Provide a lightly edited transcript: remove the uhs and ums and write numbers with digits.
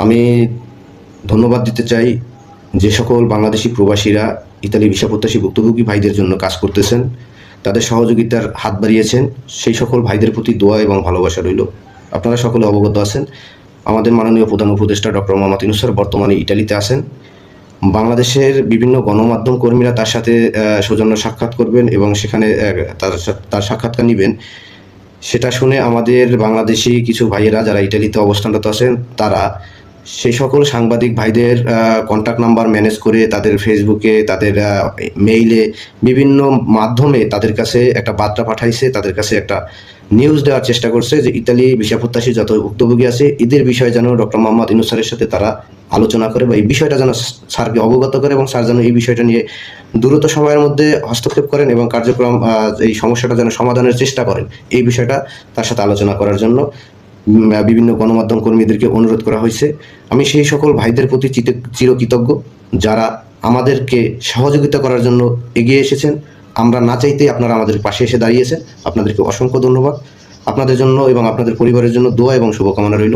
আমি ধন্যবাদ দিতে চাই যে সকল বাংলাদেশি প্রবাসীরা ইতালি ভিসা প্রত্যাশী ভুক্তভোগী ভাইদের জন্য কাজ করতেছেন, তাদের সহযোগিতার হাত বাড়িয়েছেন। সেই সকল ভাইদের প্রতি দোয়া এবং ভালোবাসা রইল। আপনারা সকলে অবগত আছেন, আমাদের মাননীয় প্রধান উপদেষ্টা ডক্টর মোহাম্মদ ইউনূস স্যার বর্তমানে ইটালিতে আছেন। বাংলাদেশের বিভিন্ন গণমাধ্যম কর্মীরা তার সাথে সৌজন্য সাক্ষাৎ করবেন এবং সেখানে তার সাক্ষাৎকার নেবেন। সেটা শুনে আমাদের বাংলাদেশি কিছু ভাইয়েরা যারা ইটালিতে অবস্থানরত আছেন, তারা সেই সকল সাংবাদিক ভাইদের কন্ট্যাক্ট নাম্বার ম্যানেজ করে তাদের ফেসবুকে, তাদের মেইলে, বিভিন্ন মাধ্যমে তাদের কাছে একটা বার্তা পাঠাইছে, তাদের কাছে একটা নিউজ দেওয়ার চেষ্টা করছে যে ইতালি ভিসা প্রত্যাশী যত ভুক্তভোগী আছে এদের বিষয়ে যেন ডক্টর মোহাম্মদ ইউনূস স্যারের সাথে তারা আলোচনা করে বা এই বিষয়টা যেন স্যারকে অবগত করে এবং স্যার যেন এই বিষয়টা নিয়ে দ্রুত সময়ের মধ্যে হস্তক্ষেপ করেন এবং কার্যক্রম এই সমস্যাটা যেন সমাধানের চেষ্টা করেন। এই বিষয়টা তার সাথে আলোচনা করার জন্য বিভিন্ন গণমাধ্যম কর্মীদেরকে অনুরোধ করা হয়েছে। আমি সেই সকল ভাইদের প্রতি চিরকৃতজ্ঞ যারা আমাদেরকে সহযোগিতা করার জন্য এগিয়ে এসেছেন। আমরা না চাইতেই আপনারা আমাদের পাশে এসে দাঁড়িয়েছেন। আপনাদেরকে অসংখ্য ধন্যবাদ। আপনাদের জন্য এবং আপনাদের পরিবারের জন্য দোয়া এবং শুভকামনা রইল।